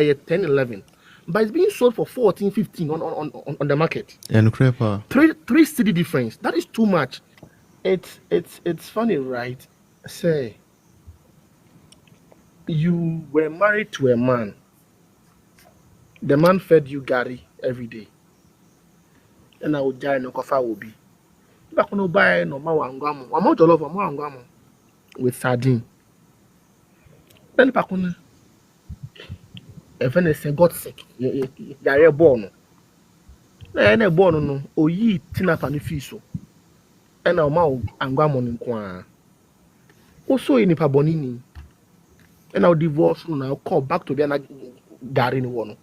10, 11. But it's being sold for 14, 15 on the market. And creeper. Three cedi difference. That is too much. It's funny, right? Say you were married to a man. The man fed you Gary every day. And I would die no coffee will be. Back no buy no mawangamo. I'm out of mawangamo with sardine. Then Pakuna. If anything got sick, you're born. Na born no oyi tina pa ni fiso. E na ma angwamo ni kwa. Also in pa bonini. E na divorce no now call back to be na gari ni wono.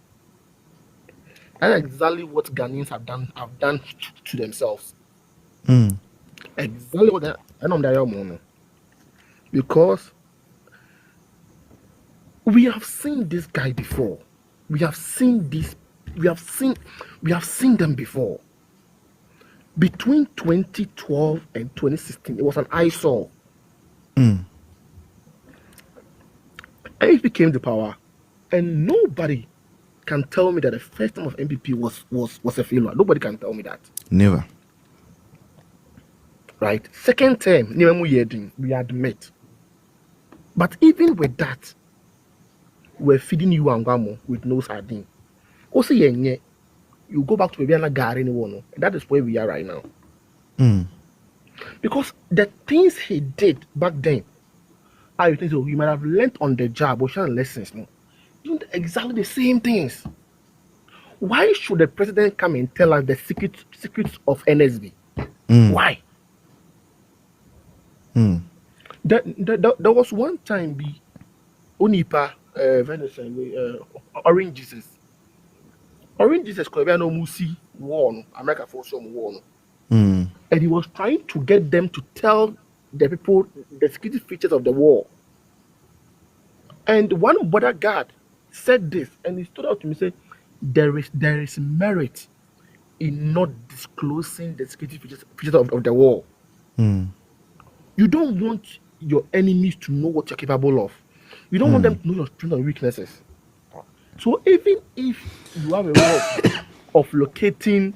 That's exactly what Ghanaians have done to themselves. Exactly what they because we have seen this guy before. We have seen them before. Between 2012 and 2016, it was an eyesore. And he became the power, and nobody can tell me that the first term of MPP was a failure. Nobody can tell me that. Never. Right? Second term, we admit. But even with that, we're feeding you angamo with no sardine. Also, you go back to Bibiana Gari and that is where we are right now. Because the things he did back then, I think so you might have learned on the job or sharing lessons. No? Doing exactly the same things. Why should the president come and tell us the secrets of NSB? Why? There was one time Onipa Venison Orange Jesus. Orange Jesus could be no Musi war, America for some war. And he was trying to get them to tell the people the security features of the war. And one border guard said this, and he stood out to me and said, there is merit in not disclosing the security features of the war. You don't want your enemies to know what you're capable of. You don't want them to know your strengths and weaknesses. So even if you have a way of locating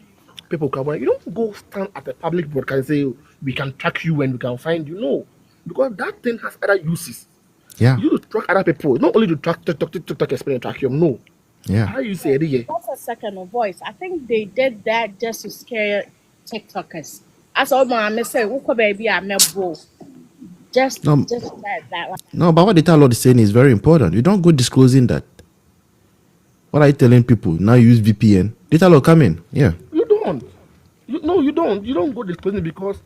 people, you don't go stand at a public broadcast and say, we can track you and we can find you. No. Because that thing has other uses. Yeah. You to track other people, not only to track TikTok experience, track you. No. Yeah. How you say it? That's a second of voice. I think they did that just to scare TikTokers. As all my say, "Uko baby, I'm a bro." Just that one. No, but what the Lord is saying is very important. You don't go disclosing that. What are you telling people? Now you use VPN. Data Lord come in. Yeah. You don't. You don't. You don't go disclosing because,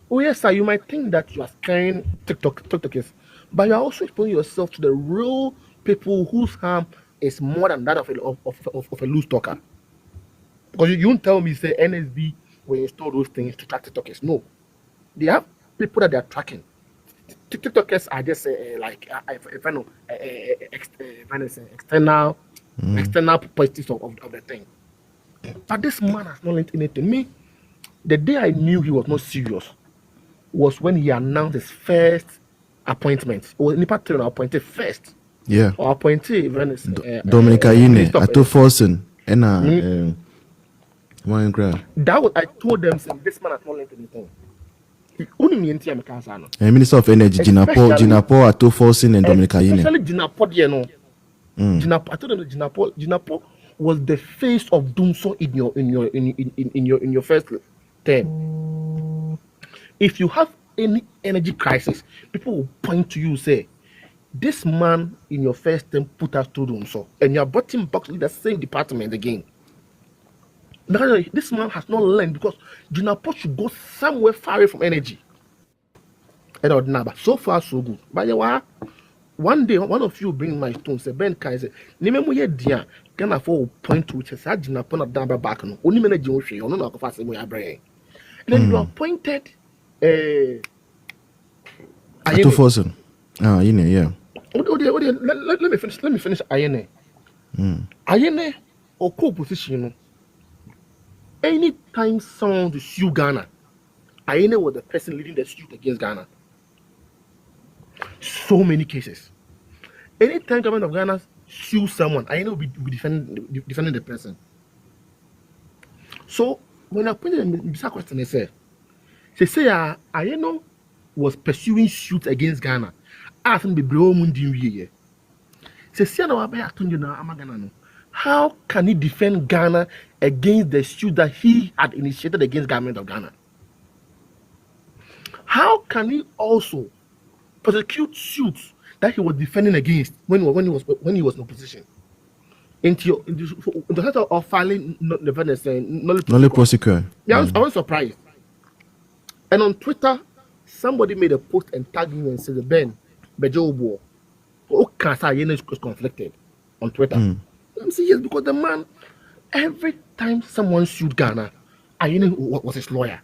oh yes, sir, you might think that you are scaring TikTokers, but you are also exposing yourself to the real people whose harm is more than that of a loose talker. Because you won't tell me, say, NSB will install those things to track TikTokers. No. They have people that they are tracking. TikTokers are just external positives of the thing. But this man has not learned anything. Me, the day I knew he was not serious was when he announced his first appointment. Or Nipa appointed first. Yeah. Or appointed Dominica Ine, Ato Forsen, and that was I told them saying this man has not learned anything. Minister of Energy, Jinapo, Ato Forsen, and Dominica Ine. Especially Jinapo, you know. I told them that Jinapo was the face of Doomso in your first term. If you have any energy crisis, people will point to you and say, this man in your first term put us through Doomso, and you are brought him back to the same department again. Now, this man has not learned because Jinapo should go somewhere far away from energy. But so far, so good. But one day, one of you bring my stone, say, Ben Kai, say, Nimemo ye dia, can I for point to which is Jinapo not down back no, only manage you, or no, fast in my brain. Then you appointed Ato Forsen. Ah, yeah. Let me finish Ayene. Ayene or co-position. Anytime someone to sue Ghana, Ayene was the person leading the suit against Ghana. So many cases. Anytime government of Ghana sue someone, I know be defending the person. So when I put in the question, they say I know was pursuing suit against Ghana. I think be bro mundi wiye. Say na wa ba atonjo na amagana no. How can he defend Ghana against the suit that he had initiated against government of Ghana? How can he also prosecute suits that he was defending against when he was in opposition? Into the sense of filing the defendant saying Nolly prosecutor. Yeah, I was surprised. And on Twitter, somebody made a post and tagged me and said, Ben, Bejobo, is conflicted on Twitter. I'm saying yes, because the man, every time someone sued Ghana, Ayene was his lawyer.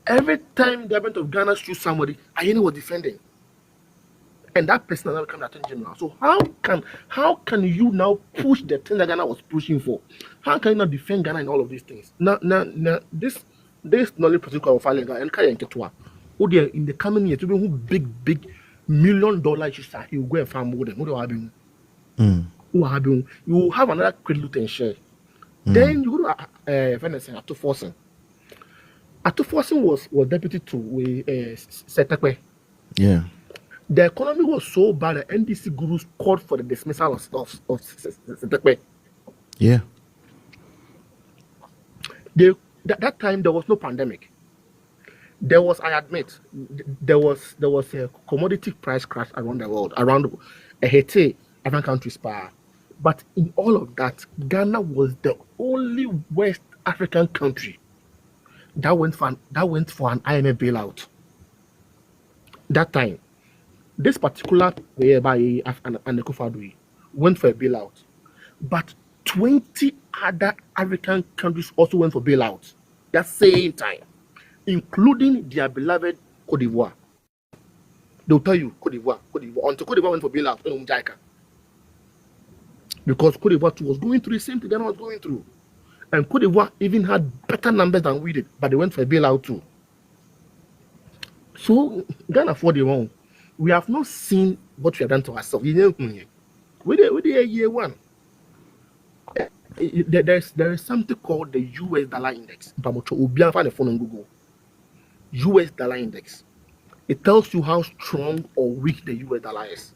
Every time the government of Ghana sued somebody, Ayene was defending. And that person now become the attorney general. So how can you now push the thing that Ghana was pushing for? How can you not defend Ghana in all of these things? Now this knowledge particular of filing and carry Ketwa. Oh dear, in the coming year, to be big $1 million issues, you go and farm more than what you will have another credit and share. Then you go to Venice after forcing. After forcing was deputy to Setakwe. Yeah. The economy was so bad that NDC gurus called for the dismissal of Setakwe. Yeah. That time there was no pandemic. There was, I admit, there was a commodity price crash around the world, around Haiti, African countries, but in all of that, Ghana was the only West African country that went for an IMF bailout. That time, this particular by and the Kufadui went for a bailout, but 20 other African countries also went for bailouts that same time, including their beloved Cote d'Ivoire. They'll tell you Cote d'Ivoire. Until Cote d'Ivoire went for bailout, AYɛKa. Because Cote d'Ivoire too was going through the same thing Ghana was going through. And Cote d'Ivoire even had better numbers than we did, but they went for a bailout too. So Ghana for the wrong. We have not seen what we have done to ourselves. We did a year one. There is something called the US dollar index. The phone on Google. US dollar index. It tells you how strong or weak the US dollar is.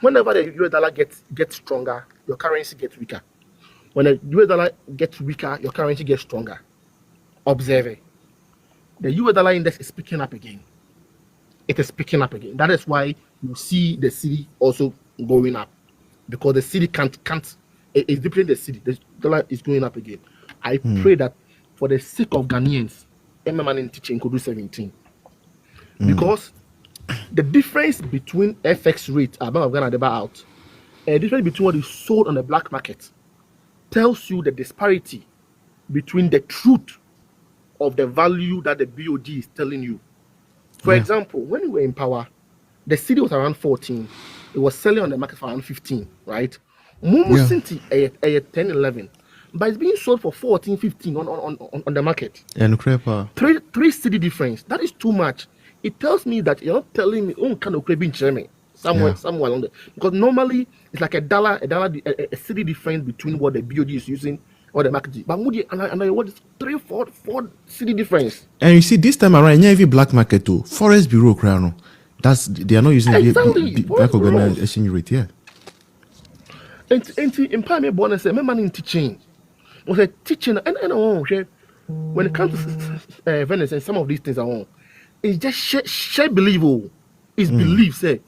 Whenever the US dollar gets stronger, your currency gets weaker. When the US dollar gets weaker, your currency gets stronger. Observe it. The US dollar index is picking up again. It is picking up again. That is why you see the city also going up, because the city can't. It's depleting the city. The dollar is going up again. I pray that for the sake of Ghanaians, man teaching could do 17, because the difference between FX rate Bank of Ghana buy out, and the difference between what is sold on the black market tells you the disparity between the truth of the value that the BoG is telling you. For example, when we were in power, the city was around 14. It was selling on the market for around 15, right? Mumu Sinti at 10, 11. But it's being sold for 14, 15 on the market. And three city difference. That is too much. It tells me that you're not telling me, kind of craving somewhere along there. Because normally it's like a city difference between what the BoG is using or the market. But what is 3, 4 city difference? And you see, this time around, every black market too. Forex Bureau crown. They are not using the Bank of Ghana exchange rate, yeah. And in Pame Bonnet said, my man in teaching was a teaching and when it comes to Venice and some of these things are on, it's just share believable. It's belief, say,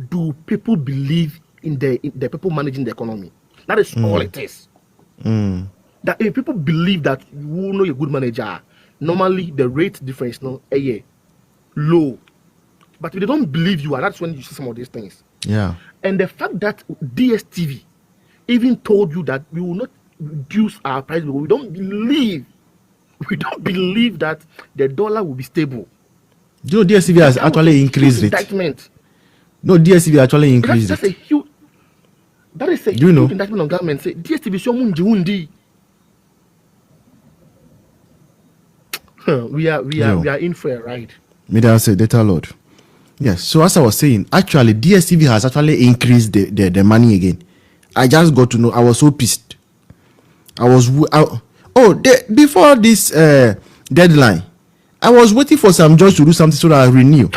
do people believe in the people managing the economy? That is all it is. That if people believe that you know you're a good manager, normally the rate difference low. But if they don't believe you, that's when you see some of these things. Yeah. And the fact that DSTV even told you that we will not reduce our price, we don't believe that the dollar will be stable. Do you know DSTV has actually increased it? Indictment. No, DSTV actually increased That's it. That is a you know? huge indictment on government. Say DSTV so mundi. We are in for a ride. May I say, data Lord. Yes. So as I was saying, actually DSTV has actually increased the money again. I just got to know. I was so pissed. Before this deadline, I was waiting for some judge to do something so that I renew.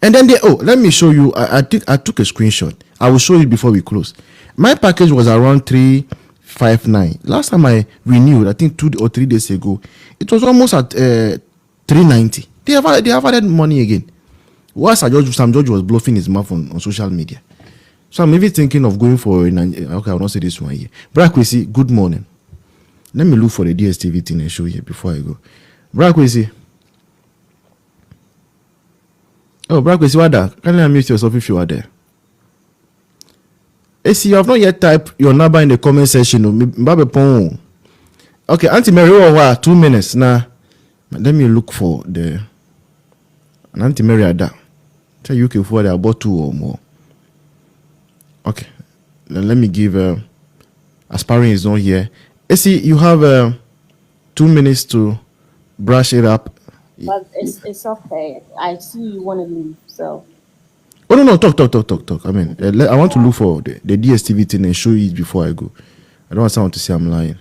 And then let me show you. I think I took a screenshot. I will show you before we close. My package was around 359. Last time I renewed, I think 2 or 3 days ago, it was almost at 390. They have added money again. Whilst some judge was bluffing his mouth on social media. So I'm even thinking of going for okay, I will not say this one here. Brakwesi, good morning. Let me look for the DSTV thing and show you before I go. Brakwesi. Oh, Brakwesi, what that? Can you unmute yourself if you are there? AC, you have not yet typed your number in the comment section. Okay, Auntie Mary, 2 minutes now. Let me look for the Auntie Mary Ada. Tell you can forward about 2 or more. Okay, then let me give aspiring is not here. AC, you have 2 minutes to brush it up. But it's okay. I see you want to leave, so. Oh no, talk. I mean, I want to look for the DSTV thing and show you it before I go. I don't want someone to say I'm lying.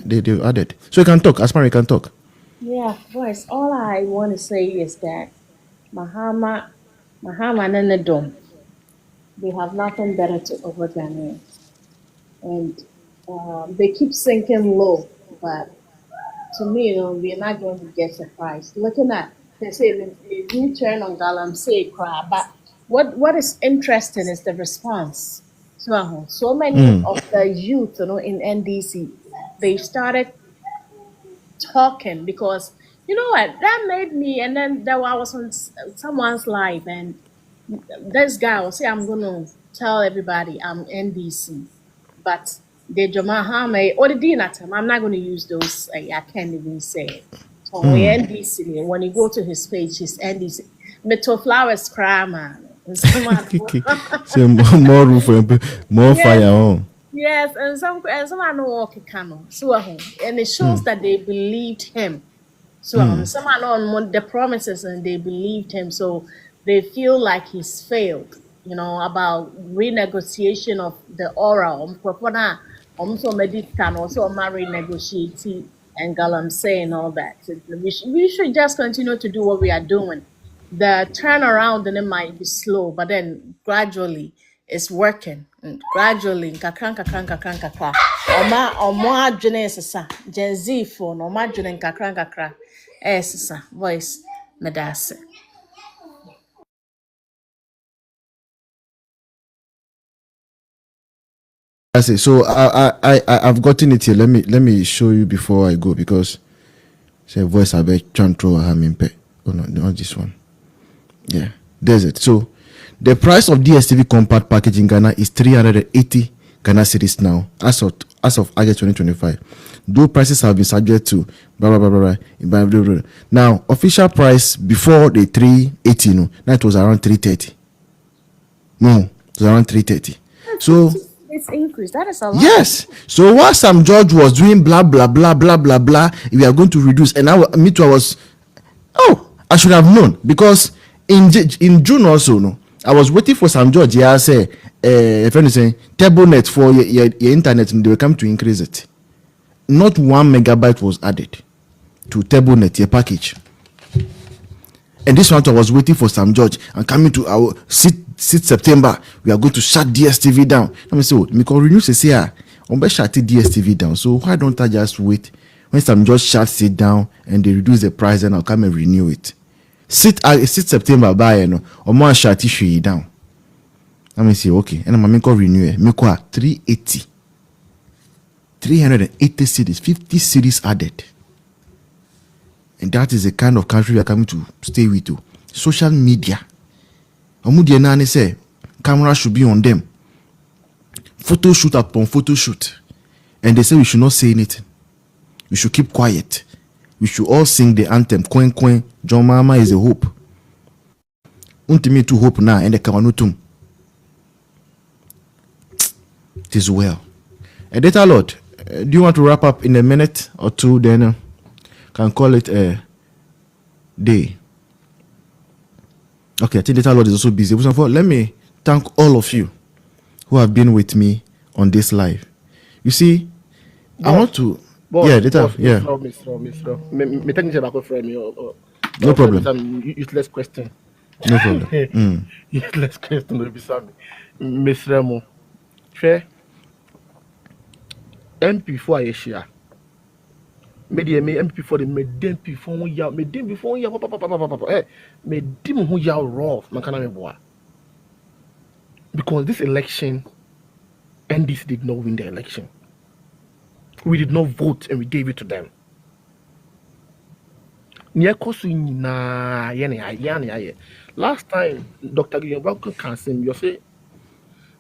They added, so you can talk. Aspiring, you can talk. Yeah, boys. All I want to say is that Mahama and the Dome, they have nothing better to offer Ghanaians, and they keep sinking low. But to me, we're not going to get surprised. Looking at, they say the new turn on Galamsey crab, but what is interesting is the response. So many of the youth, in NDC, they started talking because you know what that made me. And then I was on someone's live, and this guy will say, I'm gonna tell everybody I'm NDC, but the Mahama or the Dinatam, I'm not gonna use those. I can't even say it. So we're NDC. When you go to his page, he's NDC. Metal flowers cry, man. So more room for more fire on. Yes, and some I know walk canoe. So and it shows that they believed him. So some are on the promises and they believed him. So they feel like he's failed, about renegotiation of the oral. Also medical, also renegotiating and Galamsey and all that. So we should just continue to do what we are doing. The turnaround then it might be slow, but then gradually it's working. And gradually, nkakra. Omo adwene sesa. Gen Z phone, omo adwene nkakra. Sesa. Voice medase. That's it. So I've gotten it here. Let me show you before I go, because say voice I bet chantro hamimpe. Oh no, not this one. Yeah, there's it. So the price of DSTV compact package in Ghana is 380 Ghana cedis now, as of August 2025. Though prices have been subject to blah blah blah blah. Now official price before the 380, now it was around 330. No, it was around 330. So it's increased. That is a lot. Yes. So while some judge was doing blah blah blah blah blah blah, we are going to reduce, and I was, I should have known, because in June also, I was waiting for some judge. Yeah, I say, a friend is saying, TableNet for your internet, and they will come to increase it. Not 1 megabyte was added to TableNet, your package. And this one I was waiting for some judge and coming to our sit September. We are going to shut DSTV down. Let me say, because renew say, on be shut DSTV down. So why don't I just wait when some judge shuts it down and they reduce the price, and I'll come and renew it. Sit September by or more shut it down. Let me see, okay. And I'm going renew it. Make 380. 380 cedis, 50 cedis added. And that is the kind of country we are coming to stay with. Social media. Omudienani say camera should be on them. Photo shoot upon photo shoot. And they say we should not say anything. We should keep quiet. We should all sing the anthem. Quen Quen. John Mahama is a hope. Untimi to hope now and the Kawanutum. It is well. Data Lord, do you want to wrap up in a minute or two? Then can call it a day. Okay, I think Data Lord is also busy. Let me thank all of you who have been with me on this live. You see, I want to. Yeah, Data. Yeah. Me technically back friend me or No problem. some useless question. No problem. Useless question no be some. Miss Remo. Fair. MP for Asia. Me MP for the me MP for one year. Me dim before 1 year. Me dim 1 year raw. Man can me boy. Because this election, NDC did not win the election. We did not vote and we gave it to them. Last time, Dr. Guillermo Kansim, you say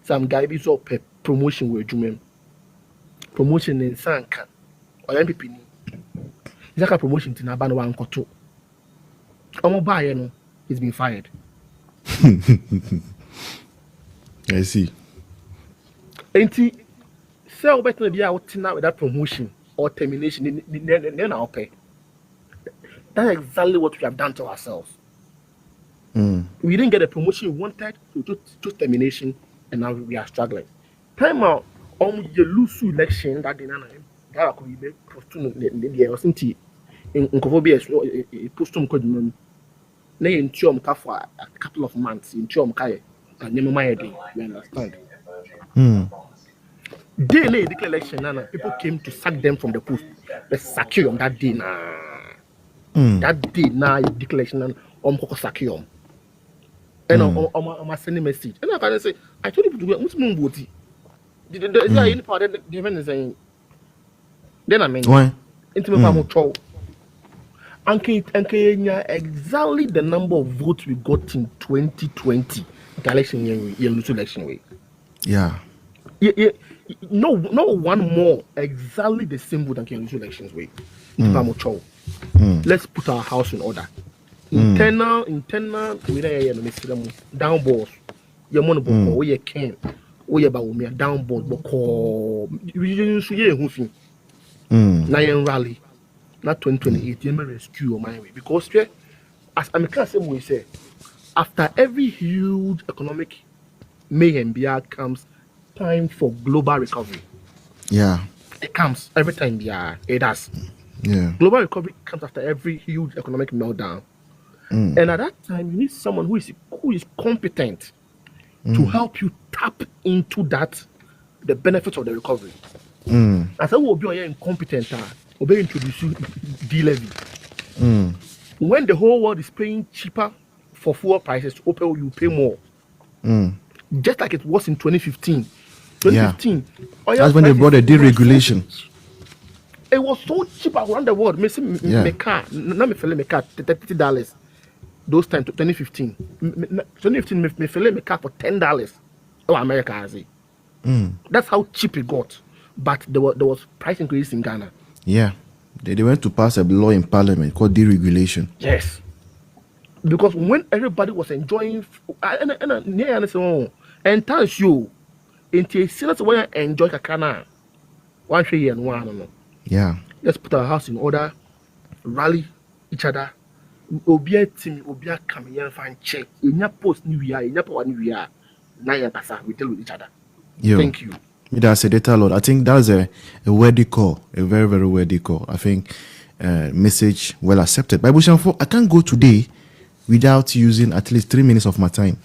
some guy is up promotion with Jumem. Promotion in Sanka or MPP. It's like a promotion to Nabano one Koto. Omo he's been fired. I see. Ain't he? So better be out now with that promotion or termination. Then I'll pay. That's exactly what we have done to ourselves. We didn't get the promotion we wanted, so just termination, and now we are struggling. Time out on the lose election that day, that could be postponed. The wasn't in Kofobi postponed. Could nay in Tiom for a couple of months in Tiom Kai and Nemaya Day. You understand? Day late the election, people came to sack them from the post. They sack you on that day. That day now declaration and sakium. And I'm sending message. And I can say, I told you to go Muslim vote. Is there any part of the event saying? Then I mean, why? And exactly the number of votes we got in 2020 the election election way. Yeah. No one more exactly the same vote and can lose elections way. Let's put our house in order. Internal, we don't down balls. Your money book, where you can, where you about me, down balls, book, you see, Nine rally, not 2028, you may rescue your mind because, as I'm a say, after every huge economic mayhem comes time for global recovery. Yeah. It comes every time, it does. Yeah. Global recovery comes after every huge economic meltdown. And at that time, you need someone who is competent to help you tap into the benefits of the recovery. I said, we'll be incompetent, we'll be introduce you D-levy. When the whole world is paying cheaper for fuel prices, you pay more. Just like it was in 2015. 2015. Yeah. That's when they brought the deregulation. It was so cheap around the world. My car, not me filling my car, $30. Those times, 2015. 2015, me filling my car for $10. Oh, America has it. That's how cheap it got. But there was price increase in Ghana. Yeah. They went to pass a law in parliament called deregulation. Yes. Because when everybody was enjoying, and tells you, until serious when enjoy Kakana, 1 year and 1. Yeah. Let's put our house in order, rally each other. Obia team, Obia come here and find check. In your post new year, in your power new year, we deal with each other. Yo. Thank you. That's a data Lord. I think that's a worthy call, a very, very worthy call. I think message well accepted. Bible Shamfo, I can't go today without using at least 3 minutes of my time.